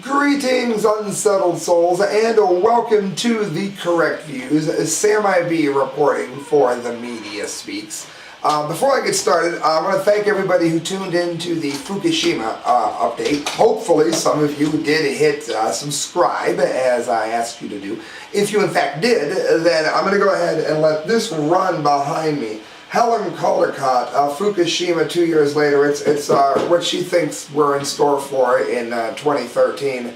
Greetings, unsettled souls, and welcome to The Correct Views. Sam IB reporting for The Media Speaks. Before I get started, I want to thank everybody who tuned in to the Fukushima update. Hopefully some of you did hit subscribe, as I asked you to do. If you in fact did, then I'm going to go ahead and let this run behind me. Helen Caldicott, Fukushima 2 years later, it's what she thinks we're in store for in 2013.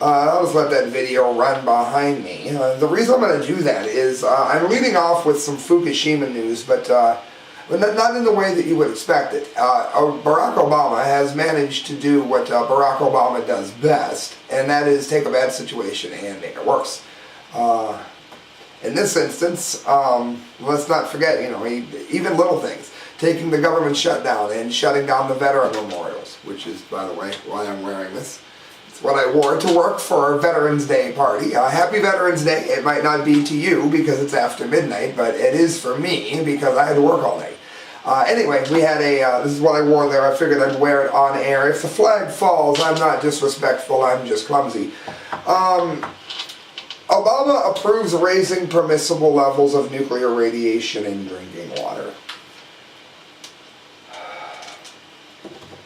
I'll just let that video run behind me. The reason I'm going to do that is I'm leading off with some Fukushima news, but not in the way that you would expect it. Barack Obama has managed to do what Barack Obama does best, and that is take a bad situation and make it worse. In this instance, let's not forget, even little things. Taking the government shutdown and shutting down the veteran memorials, which is, by the way, why I'm wearing this. It's what I wore to work for a Veterans Day party. Happy Veterans Day. It might not be to you because it's after midnight, but it is for me because I had to work all night. Anyway, we had this is what I wore there. I figured I'd wear it on air. If the flag falls, I'm not disrespectful, I'm just clumsy. Obama approves raising permissible levels of nuclear radiation in drinking water.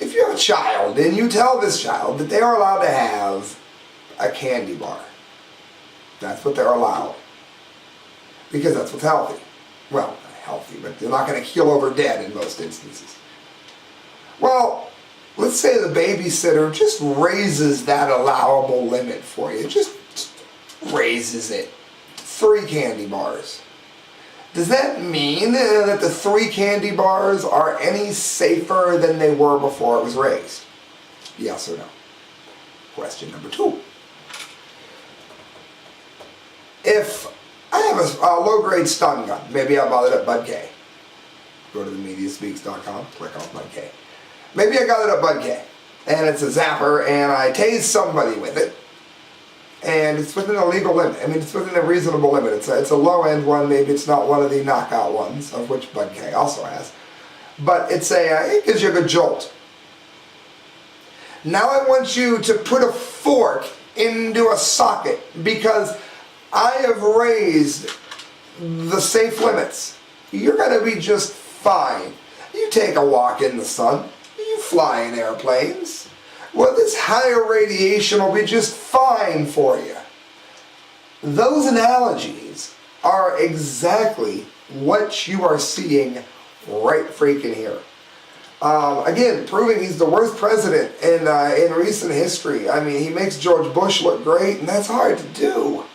If you have a child and you tell this child that they are allowed to have a candy bar, that's what they're allowed. Because that's what's healthy. Well, not healthy, but they're not going to keel over dead in most instances. Well, let's say the babysitter just raises that allowable limit for you. Just raises it. 3 candy bars. Does that mean that the 3 candy bars are any safer than they were before it was raised? Yes or no? Question number 2. If I have a low-grade stun gun, maybe I bought it at Bud K. Go to themediaspeaks.com, click on Bud K. Maybe I got it at Bud K, and it's a zapper, and I tased somebody with it. And it's within a legal limit. I mean, it's within a reasonable limit. It's a low-end one. Maybe it's not one of the knockout ones, of which Bud K also has. But it gives you a good jolt. Now I want you to put a fork into a socket because I have raised the safe limits. You're going to be just fine. You take a walk in the sun. You fly in airplanes. Well, this higher radiation will be just fine for you. Those analogies are exactly what you are seeing right freaking here. Again, proving he's the worst president in recent history. I mean, he makes George Bush look great, and that's hard to do.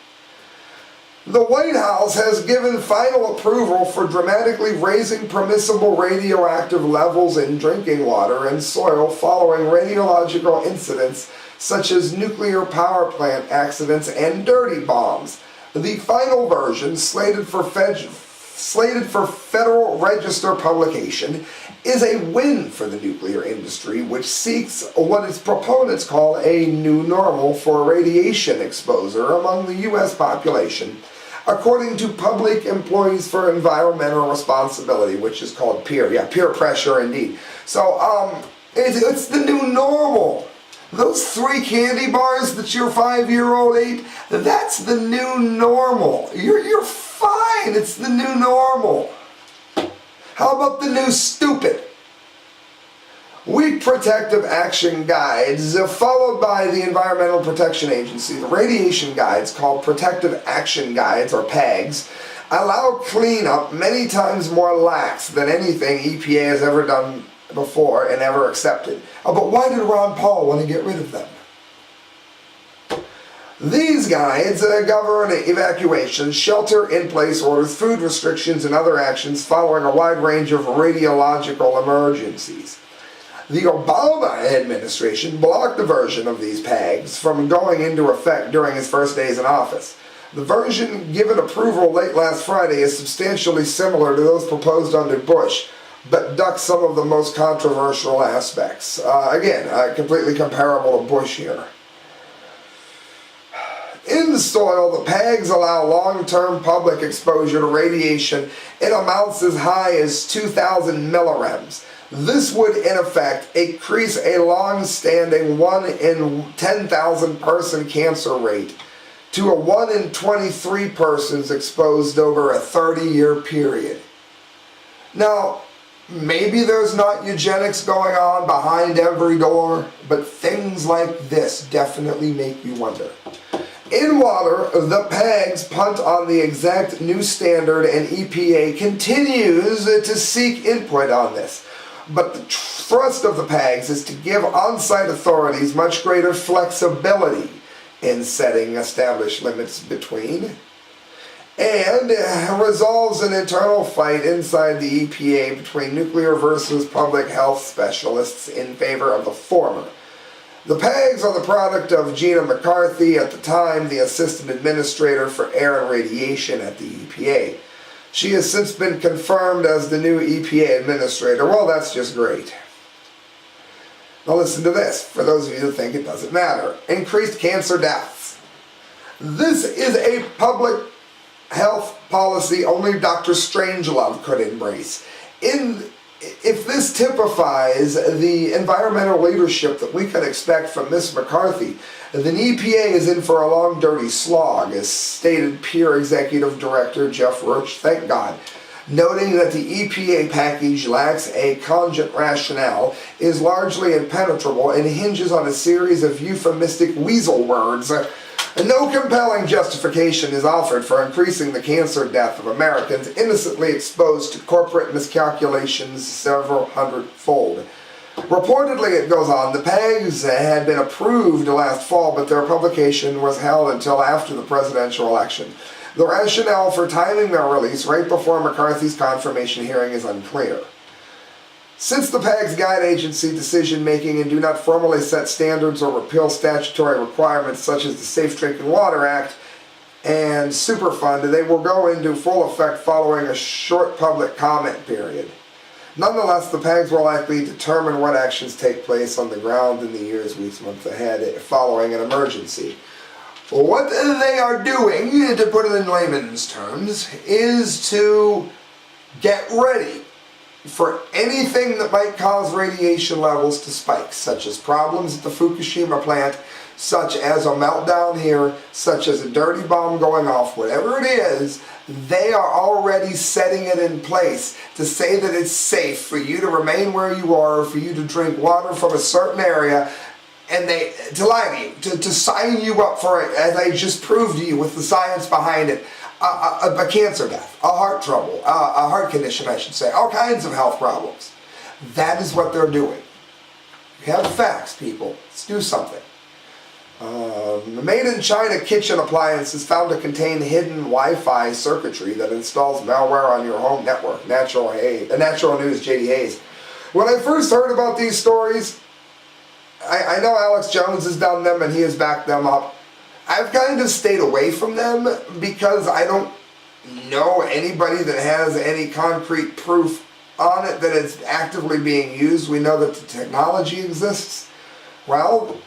The White House has given final approval for dramatically raising permissible radioactive levels in drinking water and soil following radiological incidents such as nuclear power plant accidents and dirty bombs. The final version, slated for Federal Register publication, is a win for the nuclear industry, which seeks what its proponents call a new normal for radiation exposure among the U.S. population, according to Public Employees for Environmental Responsibility, which is called PEER. Yeah, peer pressure indeed. So, it's the new normal. Those 3 candy bars that your 5-year-old ate, that's the new normal. You're fine. It's the new normal. How about the new stupid? Weak Protective Action Guides, followed by the Environmental Protection Agency. The radiation guides, called Protective Action Guides, or PAGs, allow cleanup many times more lax than anything EPA has ever done before and ever accepted. But why did Ron Paul want to get rid of them? These guides govern evacuations, shelter-in-place orders, food restrictions, and other actions following a wide range of radiological emergencies. The Obama administration blocked the version of these PAGs from going into effect during his first days in office. The version given approval late last Friday is substantially similar to those proposed under Bush, but ducks some of the most controversial aspects. Again, completely comparable to Bush here. In the soil, the PAGs allow long-term public exposure to radiation in amounts as high as 2,000 millirems. This would, in effect, increase a long-standing 1 in 10,000 person cancer rate to a 1 in 23 persons exposed over a 30-year period. Now, maybe there's not eugenics going on behind every door, but things like this definitely make you wonder. In water, the PAGs punt on the exact new standard, and EPA continues to seek input on this. But the thrust of the PAGs is to give on-site authorities much greater flexibility in setting established limits between, and resolves an internal fight inside the EPA between nuclear versus public health specialists in favor of the former. The PAGs are the product of Gina McCarthy, at the time the Assistant Administrator for Air and Radiation at the EPA. She has since been confirmed as the new EPA Administrator. Well, that's just great. Now listen to this, for those of you that think it doesn't matter. Increased cancer deaths. This is a public health policy only Dr. Strangelove could embrace. If this typifies the environmental leadership that we can expect from Miss McCarthy, then EPA is in for a long, dirty slog, as stated peer executive director Jeff Roach, thank God, noting that the EPA package lacks a cogent rationale, is largely impenetrable, and hinges on a series of euphemistic weasel words. No compelling justification is offered for increasing the cancer death of Americans innocently exposed to corporate miscalculations several hundredfold. Reportedly, it goes on, the PAGs had been approved last fall, but their publication was held until after the presidential election. The rationale for timing their release right before McCarthy's confirmation hearing is unclear. Since the PAGs guide agency decision-making and do not formally set standards or repeal statutory requirements such as the Safe Drinking Water Act and Superfund, they will go into full effect following a short public comment period. Nonetheless, the PAGs will likely determine what actions take place on the ground in the years, weeks, months ahead following an emergency. What they are doing, to put it in layman's terms, is to get ready for anything that might cause radiation levels to spike, such as problems at the Fukushima plant, such as a meltdown here, such as a dirty bomb going off, whatever it is, they are already setting it in place to say that it's safe for you to remain where you are, for you to drink water from a certain area, and to lie to you, to sign you up for it, as I just proved to you with the science behind it. A cancer death, a heart trouble, a heart condition, I should say, all kinds of health problems. That is what they're doing. You have facts, people. Let's do something. The made-in-China kitchen appliance is found to contain hidden Wi-Fi circuitry that installs malware on your home network. Natural News, J.D. Hayes. When I first heard about these stories, I know Alex Jones has done them and he has backed them up. I've kind of stayed away from them because I don't know anybody that has any concrete proof on it that it's actively being used. We know that the technology exists. Well,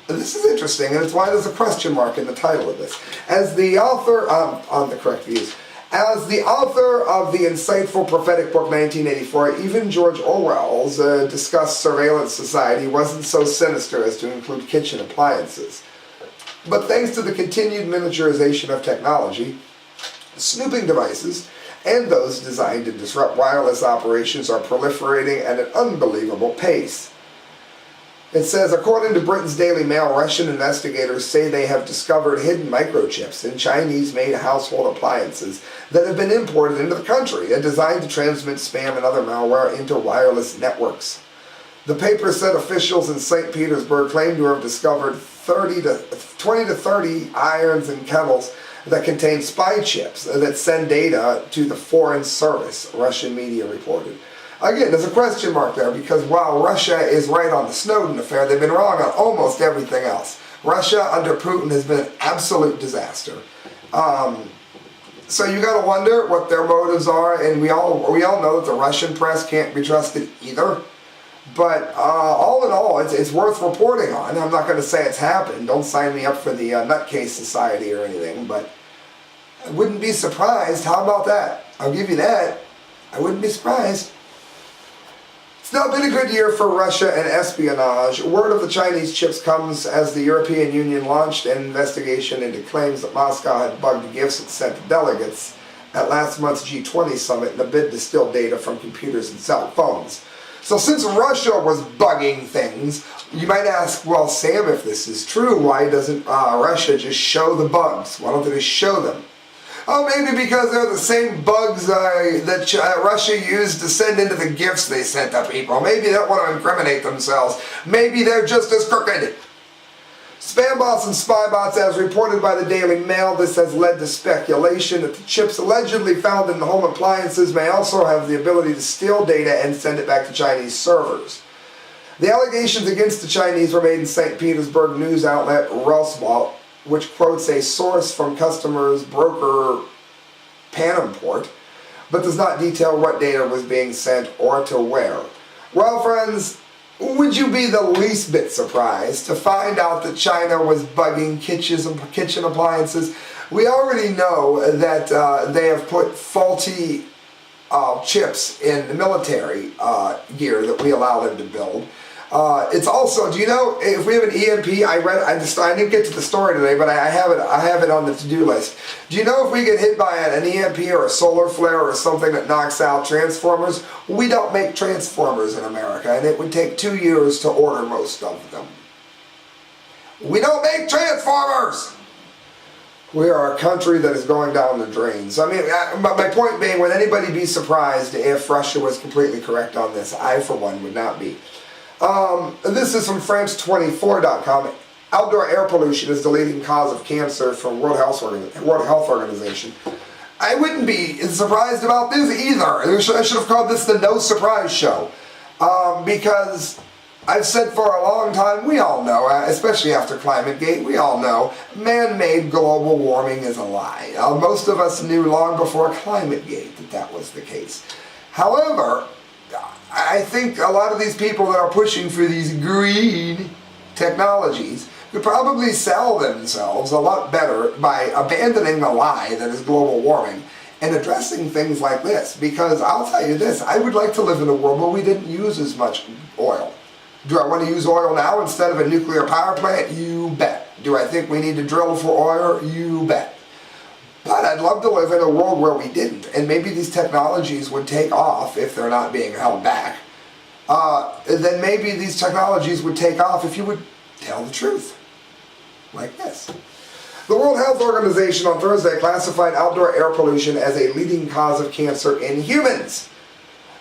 this is interesting, and it's why there's a question mark in the title of this. As the author, on the correct views, as the author of the insightful prophetic book 1984, even George Orwell's discussed surveillance society wasn't so sinister as to include kitchen appliances. But thanks to the continued miniaturization of technology, snooping devices and those designed to disrupt wireless operations are proliferating at an unbelievable pace. It says, according to Britain's Daily Mail, Russian investigators say they have discovered hidden microchips in Chinese-made household appliances that have been imported into the country and designed to transmit spam and other malware into wireless networks. The paper said officials in St. Petersburg claim to have discovered 20 to 30 irons and kettles that contain spy chips that send data to the Foreign Service, Russian media reported. Again, there's a question mark there because while Russia is right on the Snowden affair, they've been wrong on almost everything else. Russia under Putin has been an absolute disaster. So you got to wonder what their motives are, and we all know that the Russian press can't be trusted either. But all in all, it's worth reporting on. I'm not going to say it's happened. Don't sign me up for the Nutcase Society or anything, but I wouldn't be surprised. How about that? I'll give you that. I wouldn't be surprised. Now, been a good year for Russia and espionage. Word of the Chinese chips comes as the European Union launched an investigation into claims that Moscow had bugged gifts it sent to delegates at last month's G20 summit in a bid to steal data from computers and cell phones. So since Russia was bugging things, you might ask, well, Sam, if this is true, why doesn't Russia just show the bugs? Why don't they just show them? Oh, maybe because they're the same bugs that Russia used to send into the gifts they sent to people. Maybe they don't want to incriminate themselves. Maybe they're just as crooked. Spam bots and spy bots, as reported by the Daily Mail, this has led to speculation that the chips allegedly found in the home appliances may also have the ability to steal data and send it back to Chinese servers. The allegations against the Chinese were made in St. Petersburg news outlet Roswell, which quotes a source from customer's broker Panamport, but does not detail what data was being sent or to where. Well, friends, would you be the least bit surprised to find out that China was bugging kitchen appliances? We already know that they have put faulty chips in the military gear that we allow them to build. It's also, do you know, if we have an EMP, I didn't get to the story today, but I have it on the to-do list. Do you know if we get hit by an EMP or a solar flare or something that knocks out transformers? We don't make transformers in America, and it would take 2 years to order most of them. We don't make transformers! We are a country that is going down the drains. I mean, my point being, would anybody be surprised if Russia was completely correct on this? I, for one, would not be. This is from France24.com. Outdoor air pollution is the leading cause of cancer from World Health Organization. I wouldn't be surprised about this either. I should have called this the No Surprise Show. Because I've said for a long time, we all know, especially after ClimateGate, we all know man-made global warming is a lie. Most of us knew long before ClimateGate that that was the case. However, I think a lot of these people that are pushing for these green technologies could probably sell themselves a lot better by abandoning the lie that is global warming and addressing things like this. Because I'll tell you this, I would like to live in a world where we didn't use as much oil. Do I want to use oil now instead of a nuclear power plant? You bet. Do I think we need to drill for oil? You bet. But I'd love to live in a world where we didn't, and maybe these technologies would take off if they're not being held back. Then maybe these technologies would take off if you would tell the truth, like this. The World Health Organization on Thursday classified outdoor air pollution as a leading cause of cancer in humans.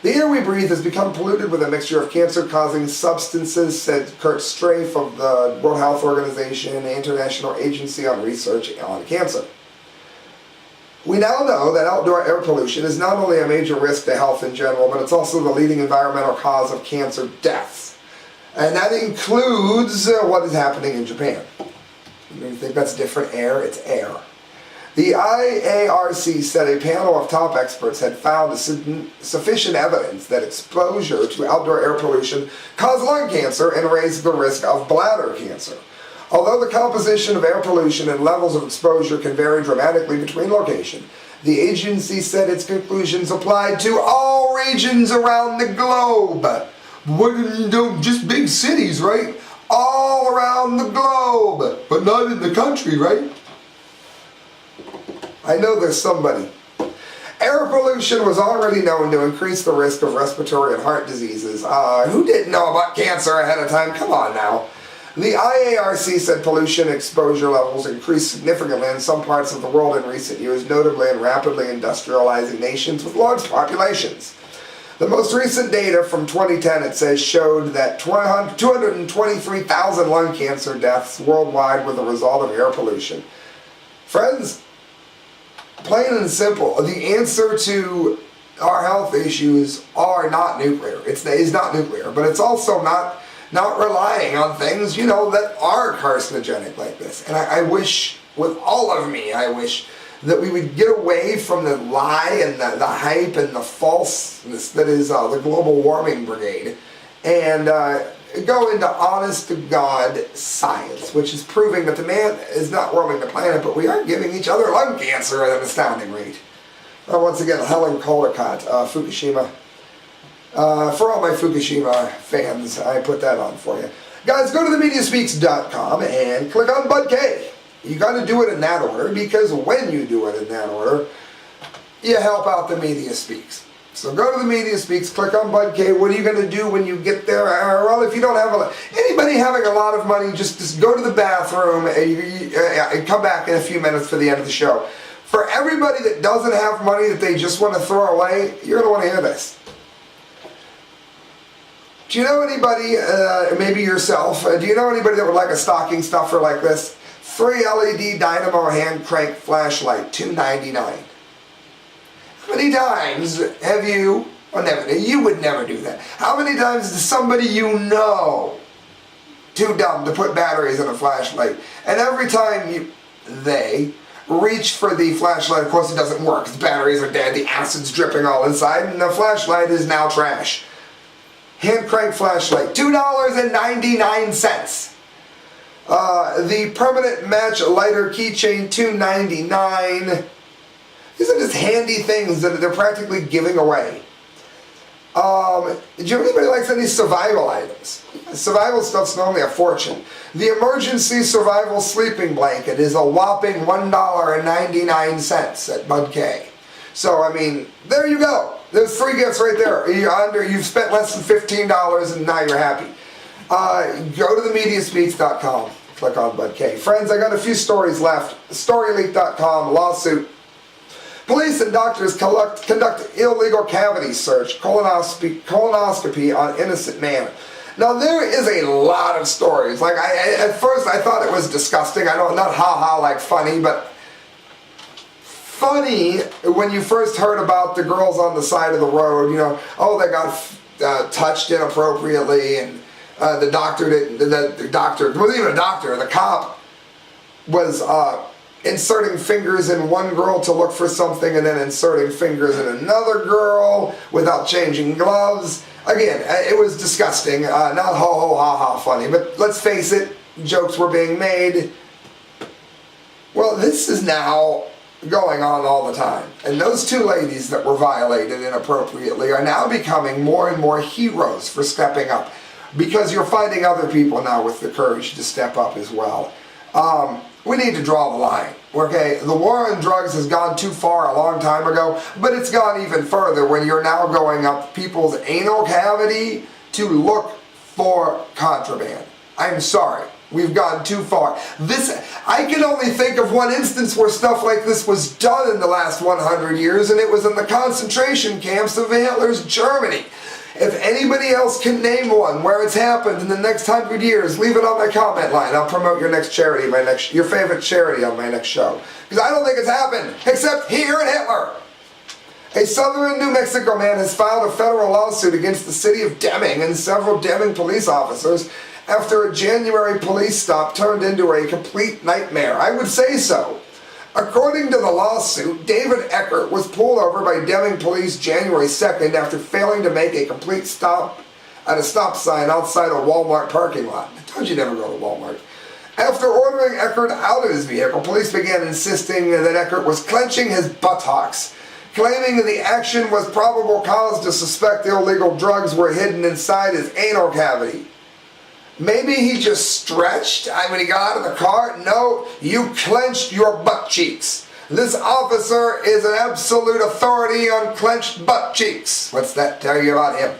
The air we breathe has become polluted with a mixture of cancer-causing substances, said Kurt Strafe of the World Health Organization, the International Agency on Research on Cancer. We now know that outdoor air pollution is not only a major risk to health in general, but it's also the leading environmental cause of cancer deaths. And that includes what is happening in Japan. You think that's different air? It's air. The IARC said a panel of top experts had found sufficient evidence that exposure to outdoor air pollution caused lung cancer and raised the risk of bladder cancer. Although the composition of air pollution and levels of exposure can vary dramatically between locations, the agency said its conclusions applied to all regions around the globe. Just big cities, right? All around the globe, but not in the country, right? I know there's somebody. Air pollution was already known to increase the risk of respiratory and heart diseases. Who didn't know about cancer ahead of time? Come on now. The IARC said pollution exposure levels increased significantly in some parts of the world in recent years, notably in rapidly industrializing nations with large populations. The most recent data from 2010, it says, showed that 223,000 lung cancer deaths worldwide were the result of air pollution. Friends, plain and simple, the answer to our health issues are not nuclear. It's not nuclear, but it's also not relying on things, that are carcinogenic like this. And I wish, with all of me, I wish that we would get away from the lie and the hype and the falseness that is the global warming brigade and go into honest-to-God science, which is proving that the man is not warming the planet, but we are giving each other lung cancer at an astounding rate. Once again, Helen Caldicott, Fukushima. For all my Fukushima fans, I put that on for you. Guys, go to themediaspeaks.com and click on Bud K. You got to do it in that order, because when you do it in that order, you help out the Media Speaks. So go to the Media Speaks, click on Bud K. What are you going to do when you get there? Well, if you don't have anybody having a lot of money, just go to the bathroom and come back in a few minutes for the end of the show. For everybody that doesn't have money that they just want to throw away, you're going to want to hear this. Do you know anybody, maybe yourself, do you know anybody that would like a stocking stuffer like this? 3 LED dynamo hand crank flashlight, $2.99. How many times have you, you would never do that. How many times does somebody you know too dumb to put batteries in a flashlight? And every time they reach for the flashlight, of course it doesn't work. The batteries are dead, the acid's dripping all inside, and the flashlight is now trash. Hand crank flashlight, $2.99. The permanent match lighter keychain, $2.99. These are just handy things that they're practically giving away. Do you know anybody likes any survival items? Survival stuff's normally a fortune. The emergency survival sleeping blanket is a whopping $1.99 at Bud K. So, I mean, there you go. There's 3 gifts right there. You've spent less than $15 and now you're happy. Go to themediaspeaks.com. Click on Bud K. Friends, I got a few stories left. Storyleak.com, lawsuit. Police and doctors conduct illegal cavity search, colonoscopy on innocent man. Now, there is a lot of stories. Like, at first I thought it was disgusting. I know, not ha-ha like funny, but funny when you first heard about the girls on the side of the road, you know, oh, they got touched inappropriately, and the doctor didn't, the doctor, it wasn't even a doctor, the cop was inserting fingers in one girl to look for something and then inserting fingers in another girl without changing gloves. Again, it was disgusting, not ho-ho, ha-ha funny, but let's face it, jokes were being made. Well, this is now going on all the time. And those 2 ladies that were violated inappropriately are now becoming more and more heroes for stepping up, because you're finding other people now with the courage to step up as well. We need to draw the line, okay? The war on drugs has gone too far a long time ago, but it's gone even further when you're now going up people's anal cavity to look for contraband. I'm sorry. We've gone too far. I can only think of one instance where stuff like this was done in the last 100 years, and it was in the concentration camps of Hitler's Germany. If anybody else can name one where it's happened in the next 100 years, leave it on my comment line. I'll promote your next charity, your favorite charity on my next show. Because I don't think it's happened, except here in Hitler. A southern New Mexico man has filed a federal lawsuit against the city of Deming and several Deming police officers after a January police stop turned into a complete nightmare. I would say so. According to the lawsuit, David Eckert was pulled over by Deming police January 2nd after failing to make a complete stop at a stop sign outside a Walmart parking lot. I told you never go to Walmart. After ordering Eckert out of his vehicle, police began insisting that Eckert was clenching his buttocks, claiming that the action was probable cause to suspect illegal drugs were hidden inside his anal cavity. Maybe he just stretched when he got out of the car? No, you clenched your butt cheeks. This officer is an absolute authority on clenched butt cheeks. What's that tell you about him?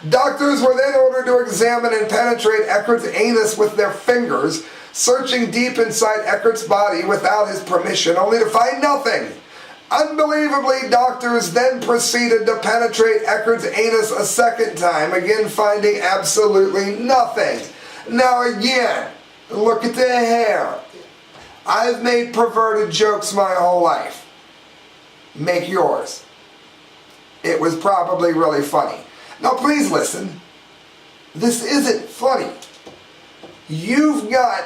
Doctors were then ordered to examine and penetrate Eckert's anus with their fingers, searching deep inside Eckert's body without his permission, only to find nothing. Unbelievably, doctors then proceeded to penetrate Eckert's anus a second time, again finding absolutely nothing. Now again, look at the hair. I've made perverted jokes my whole life. Make yours. It was probably really funny. Now please listen. This isn't funny. You've got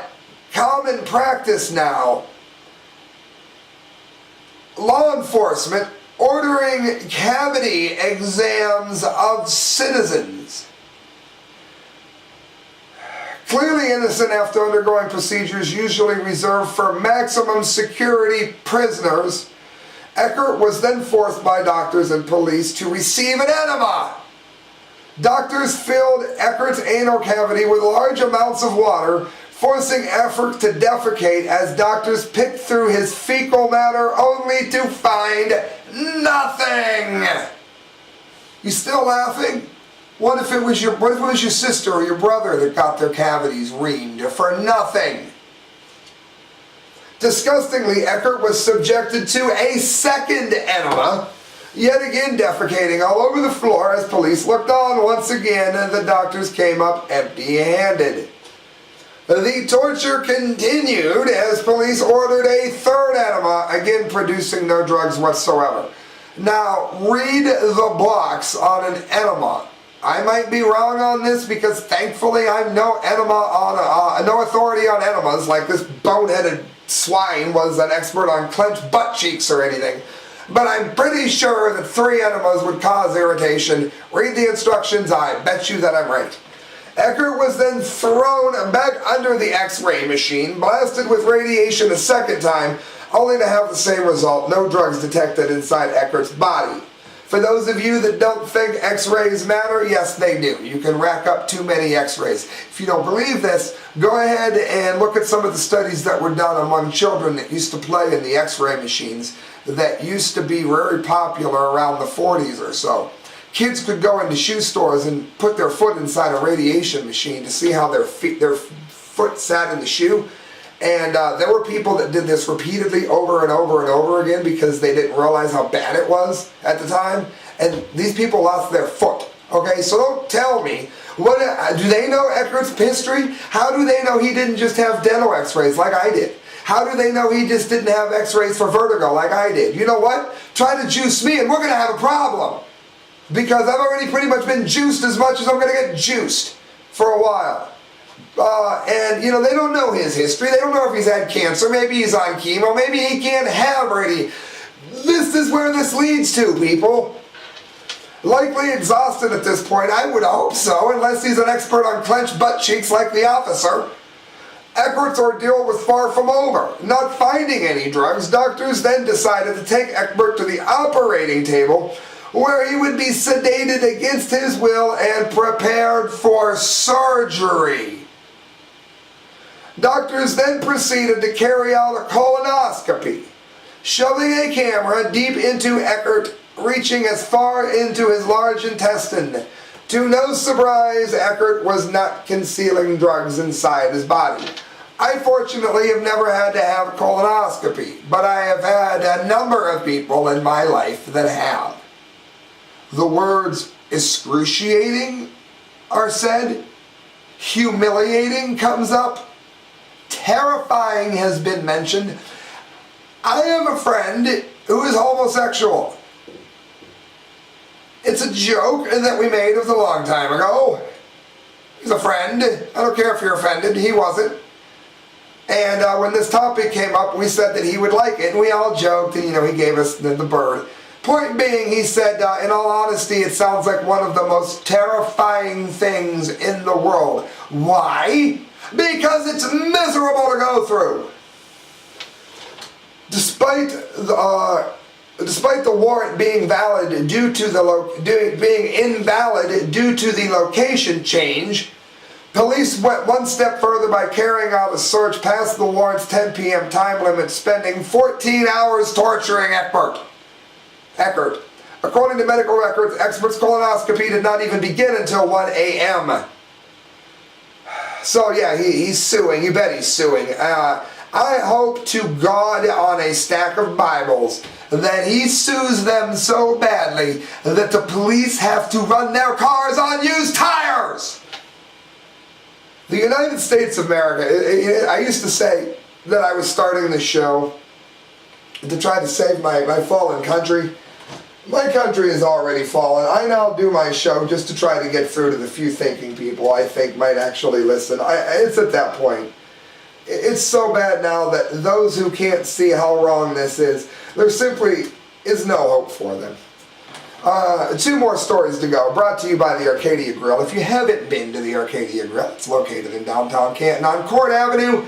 common practice now. Law enforcement ordering cavity exams of citizens. Clearly innocent after undergoing procedures usually reserved for maximum security prisoners, Eckert was then forced by doctors and police to receive an enema. Doctors filled Eckert's anal cavity with large amounts of water, forcing Eckert to defecate as doctors picked through his fecal matter only to find nothing. You still laughing? What if it was your sister or your brother that got their cavities reamed for nothing? Disgustingly, Eckert was subjected to a second enema, yet again defecating all over the floor as police looked on once again and the doctors came up empty-handed. The torture continued as police ordered a third enema, again producing no drugs whatsoever. Now, read the blocks on an enema. I might be wrong on this because thankfully I'm no authority on enemas like this boneheaded swine was an expert on clenched butt cheeks or anything. But I'm pretty sure that 3 enemas would cause irritation. Read the instructions, I bet you that I'm right. Eckert was then thrown back under the X-ray machine, blasted with radiation a second time, only to have the same result, no drugs detected inside Eckert's body. For those of you that don't think X-rays matter, yes they do. You can rack up too many X-rays. If you don't believe this, go ahead and look at some of the studies that were done among children that used to play in the X-ray machines that used to be very popular around the 40s or so. Kids could go into shoe stores and put their foot inside a radiation machine to see how their foot sat in the shoe. And there were people that did this repeatedly over and over and over again because they didn't realize how bad it was at the time. And these people lost their foot. Okay, so don't tell me. Do they know Eckert's history? How do they know he didn't just have dental x-rays like I did? How do they know he just didn't have x-rays for vertigo like I did? You know what? Try to juice me and we're going to have a problem. Because I've already pretty much been juiced as much as I'm going to get juiced for a while. And, you know, they don't know his history. They don't know if he's had cancer. Maybe he's on chemo. Maybe he can't have radiation. This is where this leads to, people. Likely exhausted at this point. I would hope so, unless he's an expert on clenched butt cheeks like the officer. Eckert's ordeal was far from over. Not finding any drugs, doctors then decided to take Eckert to the operating table, where he would be sedated against his will and prepared for surgery. Doctors then proceeded to carry out a colonoscopy, shoving a camera deep into Eckert, reaching as far into his large intestine. To no surprise, Eckert was not concealing drugs inside his body. I fortunately have never had to have a colonoscopy, but I have had a number of people in my life that have. The words excruciating are said, humiliating comes up, terrifying has been mentioned. I have a friend who is homosexual. It's a joke that we made. It was a long time ago. He's a friend. I don't care if you're offended. He wasn't. And when this topic came up, we said that he would like it. And we all joked, and, you know, he gave us the bird. Point being, he said, in all honesty, it sounds like one of the most terrifying things in the world. Why? Because it's miserable to go through. Despite the warrant being invalid due to the location change, police went one step further by carrying out a search past the warrant's 10 p.m. time limit, spending 14 hours torturing Eckert. According to medical records, Eckert's colonoscopy did not even begin until 1 a.m. So yeah, he's suing. You bet he's suing. I hope to God on a stack of Bibles that he sues them so badly that the police have to run their cars on used tires. The United States of America, I used to say that I was starting this show to try to save my fallen country. My country is already fallen. I now do my show just to try to get through to the few thinking people I think might actually listen. It's at that point. It's so bad now that those who can't see how wrong this is, there simply is no hope for them. 2 more stories to go, brought to you by the Arcadia Grill. If you haven't been to the Arcadia Grill, it's located in downtown Canton on Court Avenue.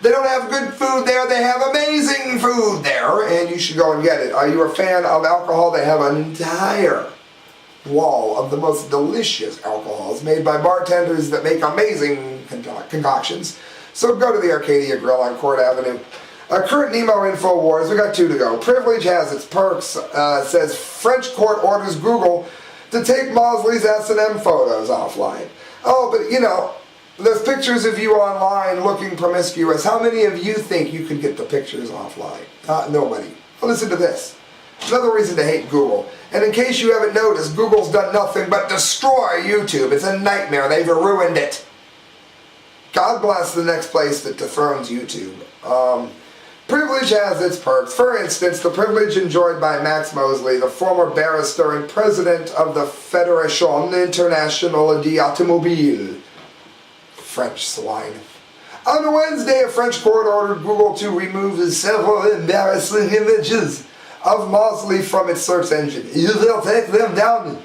They don't have good food there, they have amazing food there, and you should go and get it. Are you a fan of alcohol? They have an entire wall of the most delicious alcohols made by bartenders that make amazing concoctions. So go to the Arcadia Grill on Court Avenue. Current Nemo InfoWars, we got 2 to go. Privilege has its perks. Says French court orders Google to take Mosley's SnM photos offline. Oh, but you know, there's pictures of you online looking promiscuous. How many of you think you can get the pictures offline? Nobody. Well, listen to this. Another reason to hate Google. And in case you haven't noticed, Google's done nothing but destroy YouTube. It's a nightmare. They've ruined it. God bless the next place that dethrones YouTube. Privilege has its perks. For instance, the privilege enjoyed by Max Mosley, the former barrister and president of the Fédération Internationale d'Automobile. French swine. On Wednesday, a French court ordered Google to remove several embarrassing images of Mosley from its search engine. You will take them down.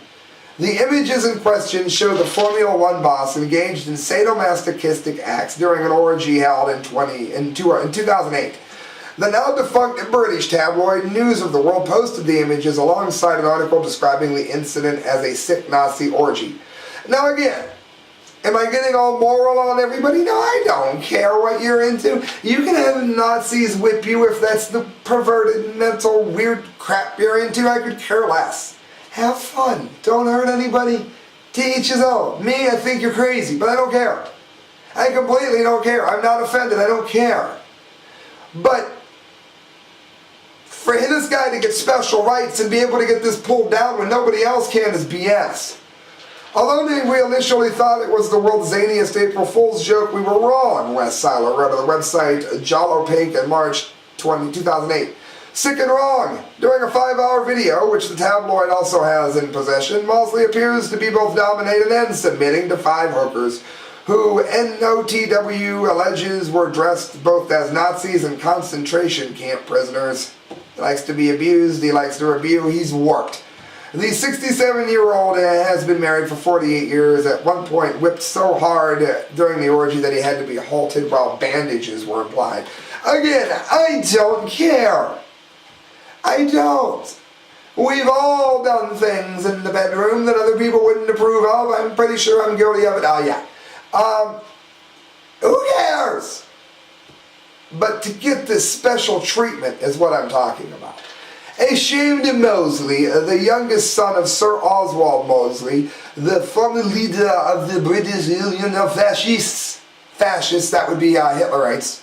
The images in question show the Formula One boss engaged in sadomasochistic acts during an orgy held in 2008. The now-defunct British tabloid News of the World posted the images alongside an article describing the incident as a sick Nazi orgy. Now again, am I getting all moral on everybody? No, I don't care what you're into. You can have Nazis whip you if that's the perverted, mental, weird crap you're into. I could care less. Have fun. Don't hurt anybody. To each his own. Me, I think you're crazy, but I don't care. I completely don't care. I'm not offended. I don't care. But for this guy to get special rights and be able to get this pulled down when nobody else can is BS. Although we initially thought it was the world's zaniest April Fool's joke, we were wrong, Wes Seiler wrote on the website Jollo Pink in March 2008. Sick and wrong. During a 5-hour video, which the tabloid also has in possession, Mosley appears to be both dominated and submitting to 5 hookers, who NOTW alleges were dressed both as Nazis and concentration camp prisoners. He likes to be abused, he likes to review, he's warped. The 67-year-old has been married for 48 years, at one point whipped so hard during the orgy that he had to be halted while bandages were applied. Again, I don't care. I don't. We've all done things in the bedroom that other people wouldn't approve of. I'm pretty sure I'm guilty of it. Oh yeah. Who cares? But to get this special treatment is what I'm talking about. A shame to Mosley, the youngest son of Sir Oswald Mosley, the former leader of the British Union of Fascists, that would be Hitlerites,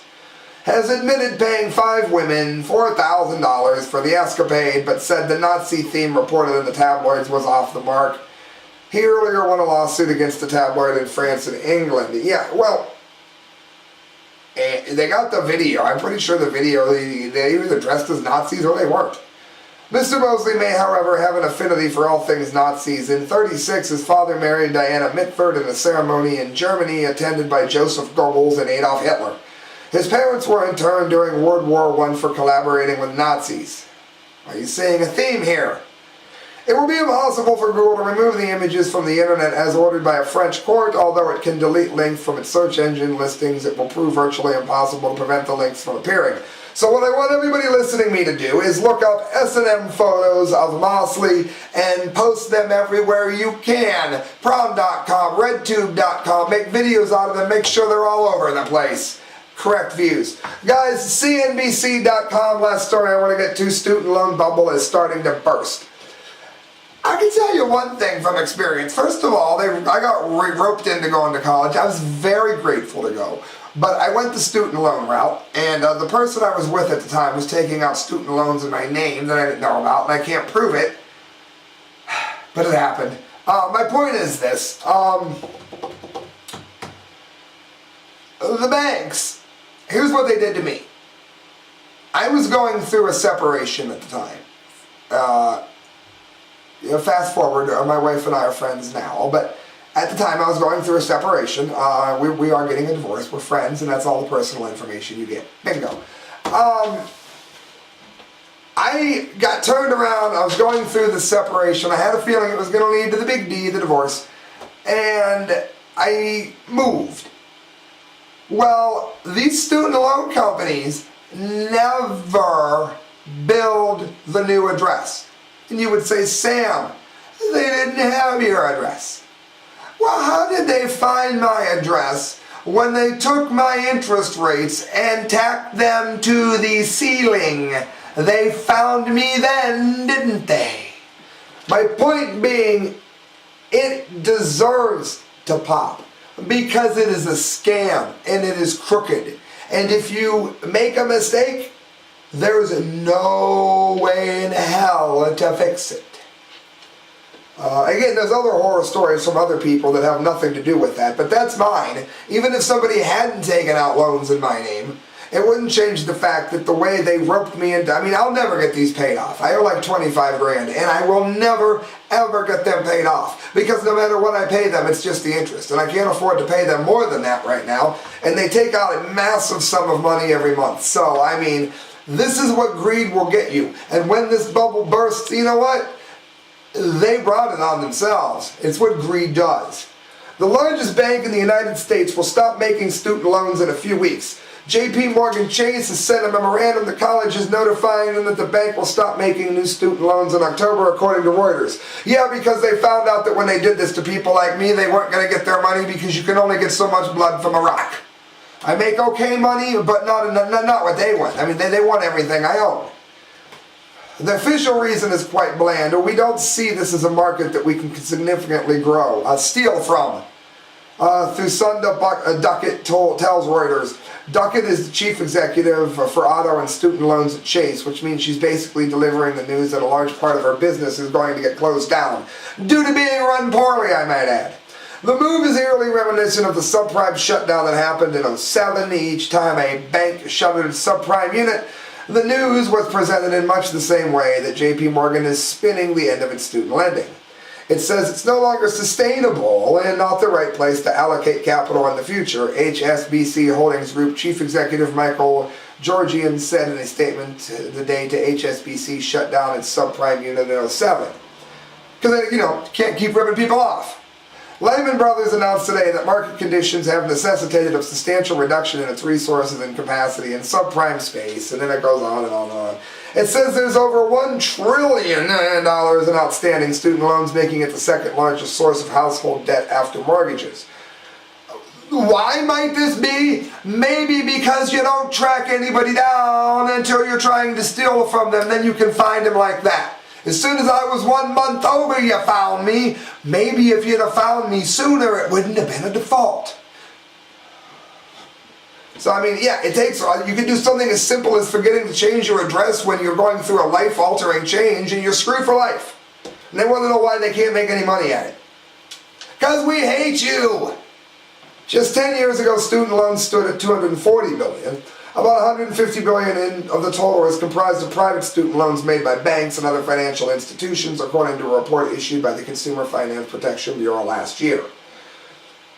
has admitted paying 5 women $4,000 for the escapade, but said the Nazi theme reported in the tabloids was off the mark. He earlier won a lawsuit against the tabloid in France and England. Yeah, well, they got the video. I'm pretty sure the video, they either dressed as Nazis or they weren't. Mr. Mosley may, however, have an affinity for all things Nazis. In 1936, his father married Diana Mitford in a ceremony in Germany attended by Joseph Goebbels and Adolf Hitler. His parents were interned during World War I for collaborating with Nazis. Are you seeing a theme here? It will be impossible for Google to remove the images from the internet as ordered by a French court, although it can delete links from its search engine listings. It will prove virtually impossible to prevent the links from appearing. So what I want everybody listening me to do is look up SnM photos of Mosley and post them everywhere you can. Prom.com, RedTube.com, make videos out of them, make sure they're all over the place. Correct views. Guys, CNBC.com, last story I want to get to, student loan bubble is starting to burst. I can tell you one thing from experience. First of all, I got roped into going to college. I was very grateful to go. But I went the student loan route, and the person I was with at the time was taking out student loans in my name that I didn't know about, and I can't prove it. But it happened. My point is this. The banks, here's what they did to me. I was going through a separation at the time. Fast forward, my wife and I are friends now, but at the time I was going through a separation. We are getting a divorce, we're friends, and that's all the personal information you get. Bingo. I got turned around, I was going through the separation, I had a feeling it was going to lead to the big D, the divorce, and I moved. Well, these student loan companies never build the new address. And you would say, Sam, They didn't have your address. Well, how did they find my address when they took my interest rates and tacked them to the ceiling? They found me then, didn't they? My point being, it deserves to pop because it is a scam and it is crooked. And if you make a mistake, there's no way in hell to fix it. Again, there's other horror stories from other people that have nothing to do with that, but that's mine. Even if somebody hadn't taken out loans in my name, it wouldn't change the fact that the way they roped me into, I'll never get these paid off. I owe like 25 grand, and I will never, ever get them paid off. Because no matter what I pay them, it's just the interest. And I can't afford to pay them more than that right now. And they take out a massive sum of money every month. So, this is what greed will get you. And when this bubble bursts, you know what? They brought it on themselves. It's what greed does. The largest bank in the United States will stop making student loans in a few weeks. JP Morgan Chase has sent a memorandum to colleges notifying them that the bank will stop making new student loans in October, according to Reuters. Yeah, because they found out that when they did this to people like me, they weren't going to get their money because you can only get so much blood from a rock. I make okay money, but not what they want. They want everything I own. The official reason is quite bland. We don't see this as a market that we can significantly grow, steal from. Through Sunda Duckett tells Reuters. Duckett is the chief executive for auto and student loans at Chase, which means she's basically delivering the news that a large part of her business is going to get closed down, due to being run poorly, I might add. The move is eerily reminiscent of the subprime shutdown that happened in 2007. Each time a bank shuttered its subprime unit, the news was presented in much the same way that JP Morgan is spinning the end of its student lending. It says it's no longer sustainable and not the right place to allocate capital in the future, HSBC Holdings Group Chief Executive Michael Georgian said in a statement the day to HSBC shut down its subprime unit in 2007. Because, can't keep ripping people off. Lehman Brothers announced today that market conditions have necessitated a substantial reduction in its resources and capacity in subprime space, and then it goes on and on and on. It says there's over $1 trillion in outstanding student loans, making it the second largest source of household debt after mortgages. Why might this be? Maybe because you don't track anybody down until you're trying to steal from them, then you can find them like that. As soon as I was 1 month over, you found me. Maybe if you'd have found me sooner, it wouldn't have been a default. So, it takes, you can do something as simple as forgetting to change your address when you're going through a life-altering change and you're screwed for life. And they want to know why they can't make any money at it. Because we hate you. Just 10 years ago, student loans stood at $240 billion. About $150 billion of the total is comprised of private student loans made by banks and other financial institutions, according to a report issued by the Consumer Finance Protection Bureau last year.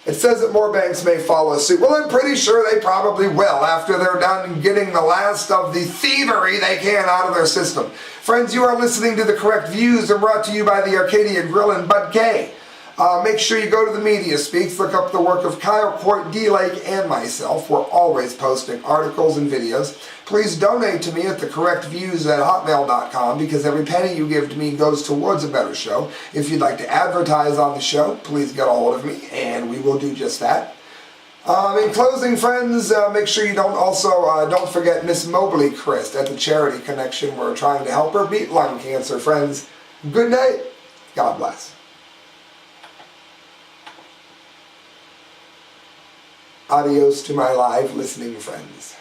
It says that more banks may follow suit. Well, I'm pretty sure they probably will after they're done getting the last of the thievery they can out of their system. Friends, you are listening to The Correct Views and brought to you by the Arcadia Grill and Bud K. Make sure you go to the Media Speaks, look up the work of Kyle Court, D. Lake, and myself. We're always posting articles and videos. Please donate to me at thecorrectviews@hotmail.com because every penny you give to me goes towards a better show. If you'd like to advertise on the show, please get a hold of me, and we will do just that. In closing, friends, make sure you don't forget Miss Mobley Christ at the Charity Connection. We're trying to help her beat lung cancer, friends. Good night. God bless. Adios to my live listening friends.